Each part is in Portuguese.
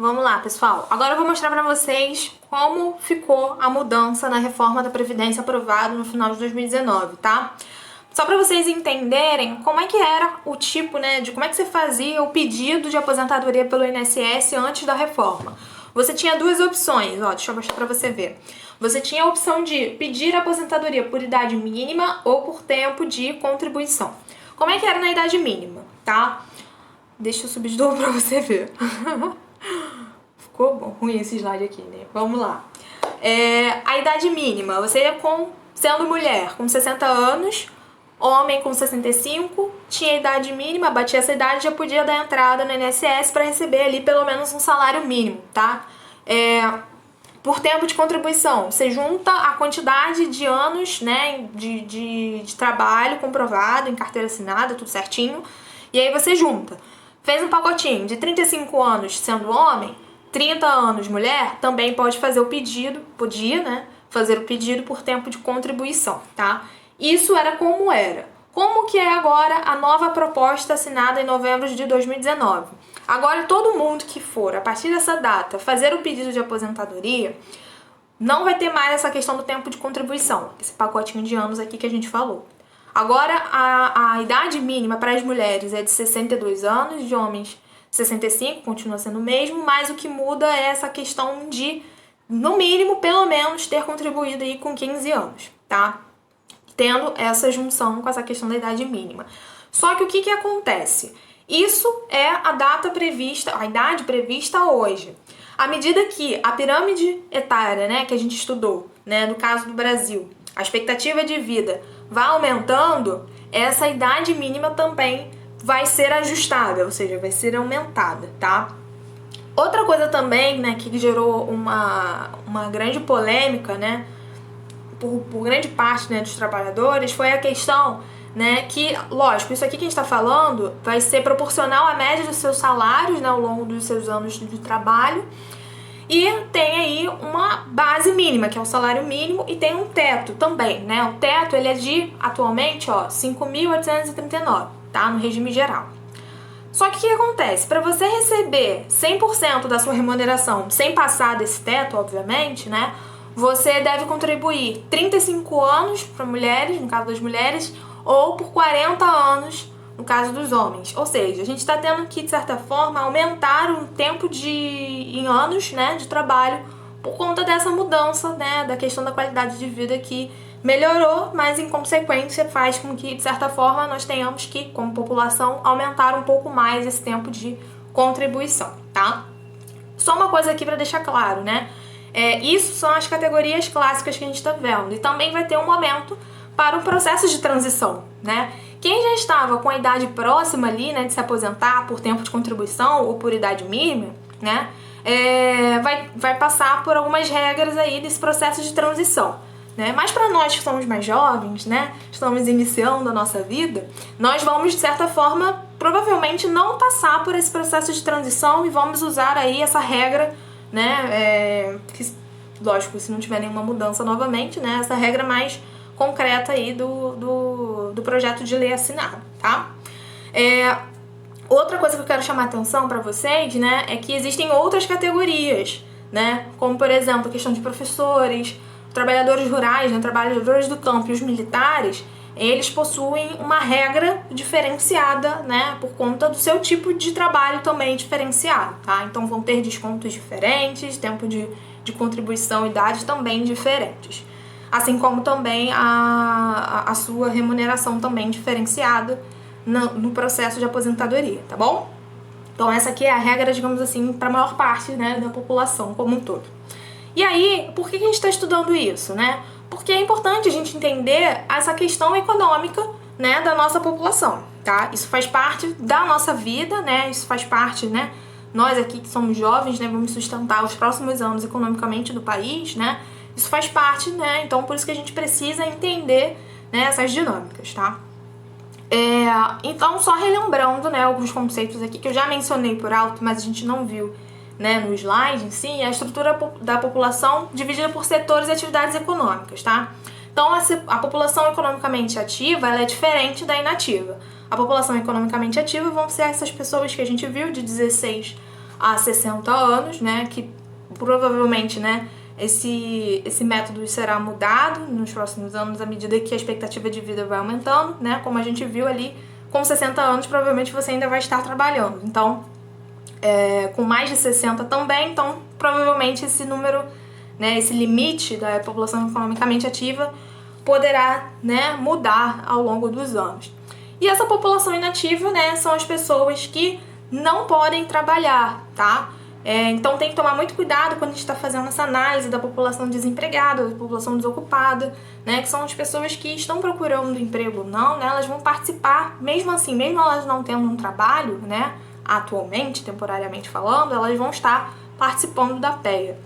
Vamos lá, pessoal. Agora eu vou mostrar pra vocês como ficou a mudança na reforma da Previdência aprovada no final de 2019, tá? Só pra vocês entenderem como é que era o tipo, né, de como é que você fazia o pedido de aposentadoria pelo INSS antes da reforma. Você tinha duas opções, ó, deixa eu mostrar pra você ver. Você tinha a opção de pedir aposentadoria por idade mínima ou por tempo de contribuição. Como é que era na idade mínima, tá? Deixa eu subir de novo pra você ver. Ficou bom, ruim esse slide aqui, né? Vamos lá. A idade mínima, você ia sendo mulher com 60 anos, homem com 65, tinha idade mínima, batia essa idade, já podia dar entrada no INSS para receber ali pelo menos um salário mínimo, tá? Por tempo de contribuição, você junta a quantidade de anos, né, de trabalho comprovado, em carteira assinada, tudo certinho, e aí você junta. Fez um pacotinho de 35 anos sendo homem, 30 anos mulher, também pode fazer o pedido, podia, né, fazer o pedido por tempo de contribuição, tá? Isso era como era. Como que é agora a nova proposta assinada em novembro de 2019? Agora todo mundo que for, a partir dessa data, fazer o pedido de aposentadoria, não vai ter mais essa questão do tempo de contribuição, esse pacotinho de anos aqui que a gente falou. Agora a idade mínima para as mulheres é de 62 anos, de homens 65, continua sendo o mesmo, mas o que muda é essa questão de, no mínimo, pelo menos, ter contribuído aí com 15 anos, tá? Tendo essa junção com essa questão da idade mínima. Só que o que acontece? Isso é a data prevista, a idade prevista hoje. À medida que a pirâmide etária, né, que a gente estudou, né, no caso do Brasil, a expectativa de vida vai aumentando, essa idade mínima também vai ser ajustada, ou seja, vai ser aumentada, tá? Outra coisa também, né, que gerou uma grande polêmica, né, por grande parte, né, dos trabalhadores, foi a questão, né, que, lógico, isso aqui que a gente está falando vai ser proporcional à média dos seus salários, né, ao longo dos seus anos de trabalho, e tem aí uma base mínima, que é o salário mínimo, e tem um teto também, né? O teto, ele é de, atualmente, ó, 5.839, tá? No regime geral. Só que o que acontece? Para você receber 100% da sua remuneração sem passar desse teto, obviamente, né? Você deve contribuir 35 anos para mulheres, no caso das mulheres, ou por 40 anos no caso dos homens. Ou seja, a gente está tendo que, de certa forma, aumentar o tempo em anos, né, de trabalho por conta dessa mudança, né, da questão da qualidade de vida que melhorou, mas em consequência faz com que, de certa forma, nós tenhamos que, como população, aumentar um pouco mais esse tempo de contribuição, tá? Só uma coisa aqui para deixar claro, né? Isso são as categorias clássicas que a gente está vendo. E também vai ter um momento para o processo de transição, né? Quem já estava com a idade próxima ali, né, de se aposentar por tempo de contribuição ou por idade mínima, né, vai passar por algumas regras aí desse processo de transição, né? Mas para nós que somos mais jovens, né, estamos iniciando a nossa vida, nós vamos, de certa forma, provavelmente não passar por esse processo de transição e vamos usar aí essa regra, né, que, lógico, se não tiver nenhuma mudança novamente, né, essa regra mais concreta aí do projeto de lei assinado, tá? Outra coisa que eu quero chamar a atenção para vocês, né, é que existem outras categorias, né, como, por exemplo, a questão de professores, trabalhadores rurais, né, trabalhadores do campo e os militares, eles possuem uma regra diferenciada, né, por conta do seu tipo de trabalho também diferenciado, tá? Então vão ter descontos diferentes, tempo de contribuição e idade também diferentes. Assim como também a sua remuneração também diferenciada no processo de aposentadoria, tá bom? Então essa aqui é a regra, digamos assim, para a maior parte, né, da população como um todo. E aí, por que a gente está estudando isso, né? Porque é importante a gente entender essa questão econômica, né, da nossa população, tá? Isso faz parte da nossa vida, né? Isso faz parte, né? Nós aqui que somos jovens, né, vamos sustentar os próximos anos economicamente do país, né? Isso faz parte, né? Então, por isso que a gente precisa entender, né, essas dinâmicas, tá? Então, só relembrando, né, alguns conceitos aqui que eu já mencionei por alto, mas a gente não viu, né, no slide em si, a estrutura da população dividida por setores e atividades econômicas, tá? Então, a população economicamente ativa, ela é diferente da inativa. A população economicamente ativa vão ser essas pessoas que a gente viu de 16 a 60 anos, né, que provavelmente, né, esse método será mudado nos próximos anos à medida que a expectativa de vida vai aumentando, né, como a gente viu ali, com 60 anos provavelmente você ainda vai estar trabalhando, então, com mais de 60 também, então provavelmente esse número, né, esse limite da população economicamente ativa poderá, né, mudar ao longo dos anos. E essa população inativa, né, são as pessoas que não podem trabalhar, tá? Então tem que tomar muito cuidado quando a gente está fazendo essa análise da população desempregada, da população desocupada, né, que são as pessoas que estão procurando emprego ou não, né, elas vão participar, mesmo assim, mesmo elas não tendo um trabalho, né, atualmente, temporariamente falando, elas vão estar participando da PEA.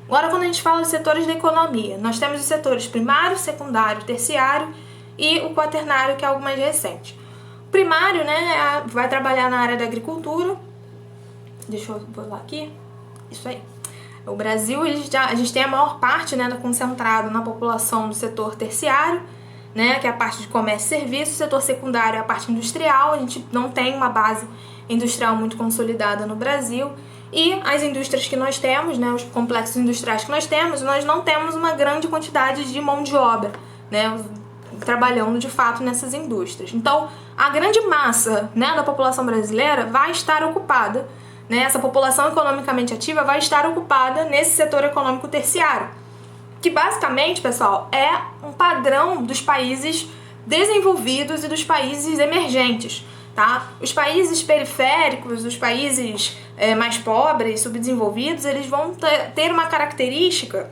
Agora, quando a gente fala de setores da economia, nós temos os setores primário, secundário, terciário e o quaternário, que é algo mais recente. O primário, né, vai trabalhar na área da agricultura. Deixa eu botar aqui. Isso aí. O Brasil, a gente tem a maior parte, né, concentrado na população do setor terciário, né, que é a parte de comércio e serviços. O setor secundário é a parte industrial. A gente não tem uma base industrial muito consolidada no Brasil. E as indústrias que nós temos, né, os complexos industriais que nós não temos uma grande quantidade de mão de obra, né, trabalhando de fato nessas indústrias. Então, a grande massa, né, da população brasileira vai estar ocupada, né, essa população economicamente ativa vai estar ocupada nesse setor econômico terciário, que basicamente, pessoal, é um padrão dos países desenvolvidos e dos países emergentes. Tá? Os países periféricos, os países mais pobres, subdesenvolvidos, eles vão ter uma característica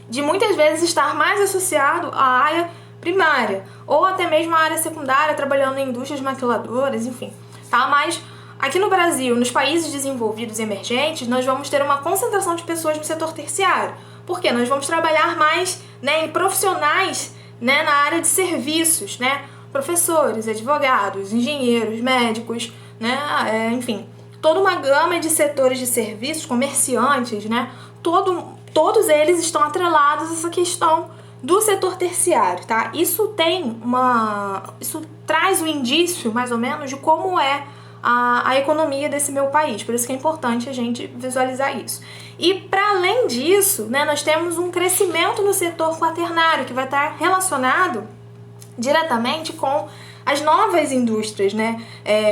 de muitas vezes estar mais associado à área primária, ou até mesmo à área secundária, trabalhando em indústrias maquiladoras, enfim. Tá? Mas aqui no Brasil, nos países desenvolvidos e emergentes, nós vamos ter uma concentração de pessoas no setor terciário. Por quê? Nós vamos trabalhar mais, né, em profissionais, né, na área de serviços, né? Professores, advogados, engenheiros, médicos, né, enfim, toda uma gama de setores de serviços, comerciantes, né, todos eles estão atrelados a essa questão do setor terciário, tá? Isso traz um indício, mais ou menos, de como é a economia desse meu país, por isso que é importante a gente visualizar isso. E para além disso, né, nós temos um crescimento no setor quaternário, que vai estar relacionado diretamente com as novas indústrias, né,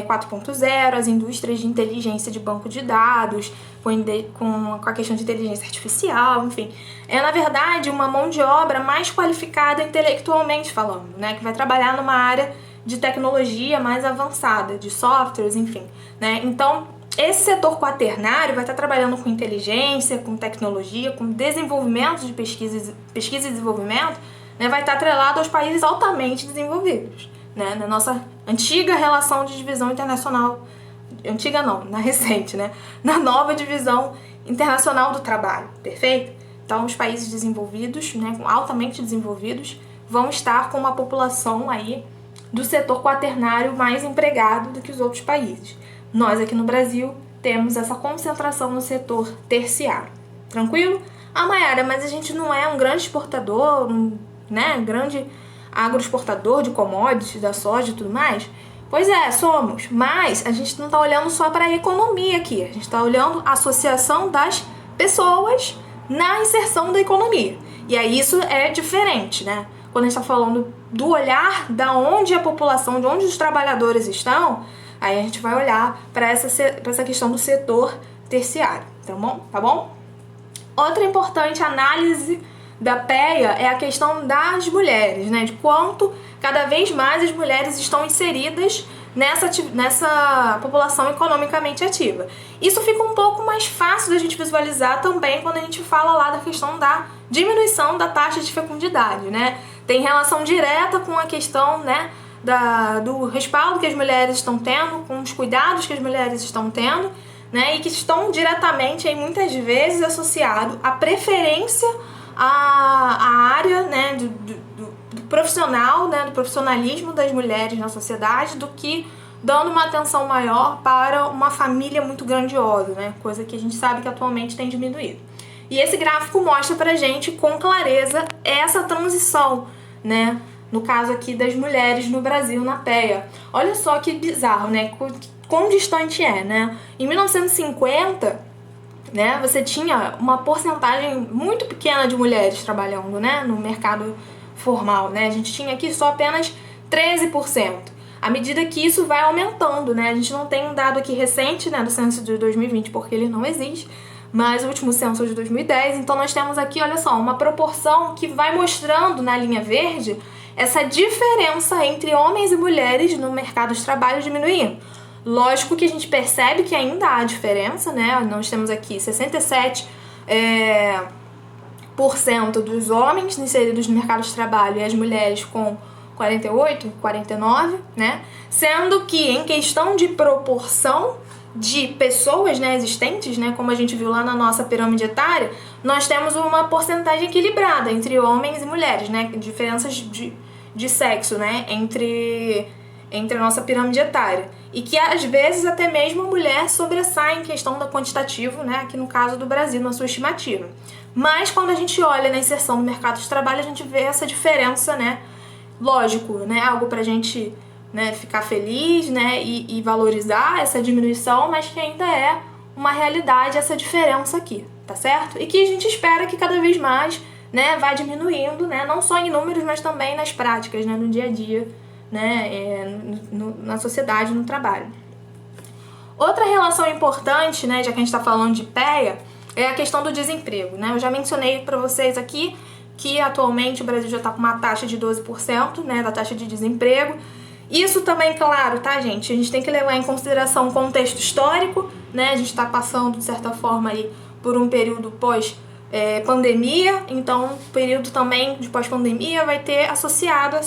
4.0, as indústrias de inteligência de banco de dados, com a questão de inteligência artificial, enfim. É, na verdade, uma mão de obra mais qualificada intelectualmente falando, né, que vai trabalhar numa área de tecnologia mais avançada, de softwares, enfim, né. Então, esse setor quaternário vai estar trabalhando com inteligência, com tecnologia, com desenvolvimento de pesquisa e desenvolvimento, né, vai estar atrelado aos países altamente desenvolvidos, né, na nossa antiga relação de divisão internacional, antiga não, na recente, né, na nova divisão internacional do trabalho, perfeito? Então, os países desenvolvidos, né, altamente desenvolvidos, vão estar com uma população aí do setor quaternário mais empregado do que os outros países. Nós aqui no Brasil temos essa concentração no setor terciário, tranquilo? Ah, Mayara, mas a gente não é um grande exportador, né, grande agroexportador de commodities, da soja e tudo mais? Pois é, somos, mas a gente não está olhando só para a economia aqui, a gente está olhando a associação das pessoas na inserção da economia. E aí isso é diferente, né? Quando a gente está falando do olhar da onde a população, de onde os trabalhadores estão, aí a gente vai olhar para essa questão do setor terciário, tá bom? Outra importante análise da PEA é a questão das mulheres, né? De quanto cada vez mais as mulheres estão inseridas nessa população economicamente ativa. Isso fica um pouco mais fácil da gente visualizar também quando a gente fala lá da questão da diminuição da taxa de fecundidade, né? Tem relação direta com a questão, né, do respaldo que as mulheres estão tendo, com os cuidados que as mulheres estão tendo, né, e que estão diretamente, aí, muitas vezes, associados à preferência à área, né, do profissional, né, do profissionalismo das mulheres na sociedade, do que dando uma atenção maior para uma família muito grandiosa, né, coisa que a gente sabe que atualmente tem diminuído. E esse gráfico mostra pra gente com clareza essa transição, né, no caso aqui das mulheres no Brasil na PEA. Olha só que bizarro, né? quão distante é, né? Em 1950, né, você tinha uma porcentagem muito pequena de mulheres trabalhando, né, no mercado formal, né? A gente tinha aqui só apenas 13%. À medida que isso vai aumentando, né? A gente não tem um dado aqui recente, né, do censo de 2020, porque ele não existe, mas o último censo é de 2010, então nós temos aqui, olha só, uma proporção que vai mostrando na linha verde essa diferença entre homens e mulheres no mercado de trabalho diminuindo. Lógico que a gente percebe que ainda há diferença, né? Nós temos aqui 67% dos homens inseridos no mercado de trabalho e as mulheres com 48, 49, né? Sendo que em questão de proporção de pessoas, né, existentes, né, como a gente viu lá na nossa pirâmide etária, nós temos uma porcentagem equilibrada entre homens e mulheres, né? Diferenças de sexo, né, entre a nossa pirâmide etária. E que às vezes até mesmo a mulher sobressai em questão da quantitativo, né, aqui no caso do Brasil, na sua estimativa. Mas quando a gente olha na inserção no mercado de trabalho, a gente vê essa diferença, né? Lógico, né, algo pra gente, né, ficar feliz, né, e valorizar essa diminuição, mas que ainda é uma realidade essa diferença aqui, tá certo? E que a gente espera que cada vez mais, né, vá diminuindo, né, não só em números, mas também nas práticas, né, no dia a dia, né, na sociedade, no trabalho. Outra relação importante, né, já que a gente está falando de PEA, é a questão do desemprego, né? Eu já mencionei para vocês aqui que atualmente o Brasil já está com uma taxa de 12%, né, da taxa de desemprego. Isso também, claro, tá, gente? A gente tem que levar em consideração o contexto histórico, né? A gente está passando, de certa forma, aí, por um período pós-pandemia, então o período também de pós-pandemia vai ter associado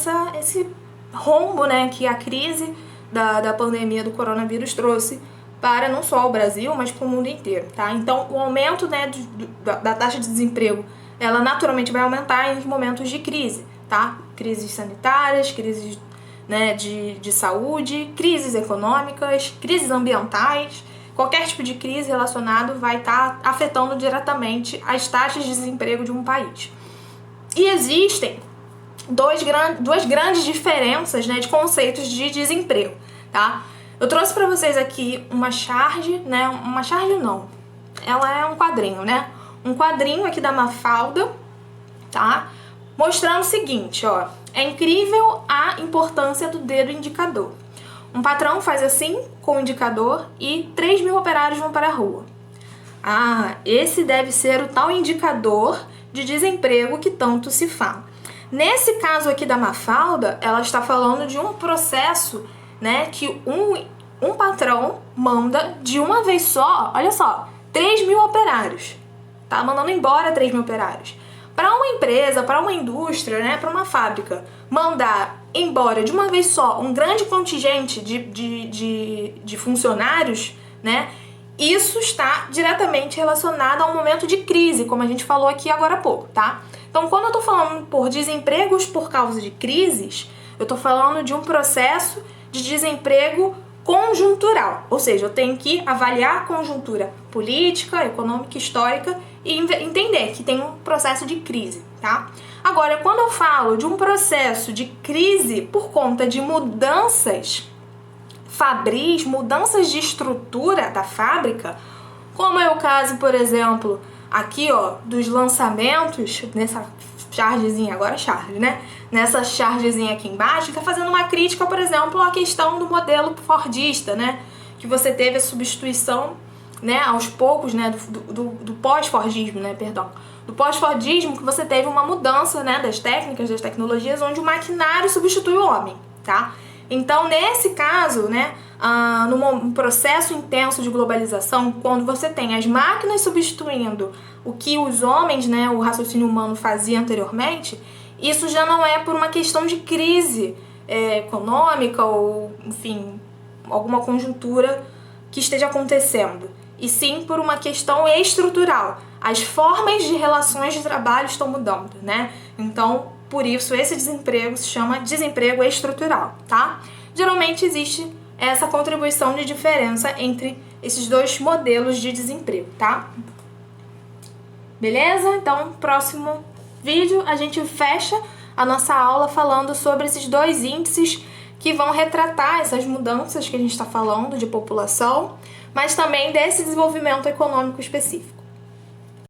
esse rombo, né, que a crise da pandemia do coronavírus trouxe para não só o Brasil, mas para o mundo inteiro, tá? Então, o aumento, né, da taxa de desemprego, ela naturalmente vai aumentar em momentos de crise, tá? Crises sanitárias, crises, né, de saúde, crises econômicas, crises ambientais, qualquer tipo de crise relacionado vai estar afetando diretamente as taxas de desemprego de um país. E existem duas grandes diferenças, né, de conceitos de desemprego, tá? Eu trouxe para vocês aqui uma charge, né? Uma charge não, ela é um quadrinho, né? Um quadrinho aqui da Mafalda, tá? Mostrando o seguinte, ó. É incrível a importância do dedo indicador. Um patrão faz assim com o indicador e 3.000 operários vão para a rua. Ah, esse deve ser o tal indicador de desemprego que tanto se fala. Nesse caso aqui da Mafalda, ela está falando de um processo, né, que um patrão manda de uma vez só, olha só, 3.000 operários, tá mandando embora 3.000 operários. Para uma empresa, para uma indústria, né, para uma fábrica, mandar embora de uma vez só um grande contingente de funcionários, né, isso está diretamente relacionado a um momento de crise, como a gente falou aqui agora há pouco, tá? Então, quando eu tô falando por desempregos por causa de crises, eu tô falando de um processo de desemprego conjuntural, ou seja, eu tenho que avaliar a conjuntura política, econômica, histórica e entender que tem um processo de crise, tá? Agora, quando eu falo de um processo de crise por conta de mudanças fabris, mudanças de estrutura da fábrica, como é o caso, por exemplo, aqui, ó, dos lançamentos, nessa chargezinha, agora charge, né? Nessa chargezinha aqui embaixo, tá fazendo uma crítica, por exemplo, à questão do modelo fordista, né? Que você teve a substituição, né, aos poucos, né, do pós-fordismo, né, perdão. Do pós-fordismo, que você teve uma mudança, né, das técnicas, das tecnologias, onde o maquinário substitui o homem, tá? Então, nesse caso, né, num processo intenso de globalização, quando você tem as máquinas substituindo o que os homens, né, o raciocínio humano fazia anteriormente, isso já não é por uma questão de crise econômica ou, enfim, alguma conjuntura que esteja acontecendo, e sim por uma questão estrutural. As formas de relações de trabalho estão mudando, né? Então, por isso, esse desemprego se chama desemprego estrutural, tá? Geralmente existe essa contribuição de diferença entre esses dois modelos de desemprego, tá? Beleza? Então, próximo vídeo a gente fecha a nossa aula falando sobre esses dois índices que vão retratar essas mudanças que a gente está falando de população, mas também desse desenvolvimento econômico específico.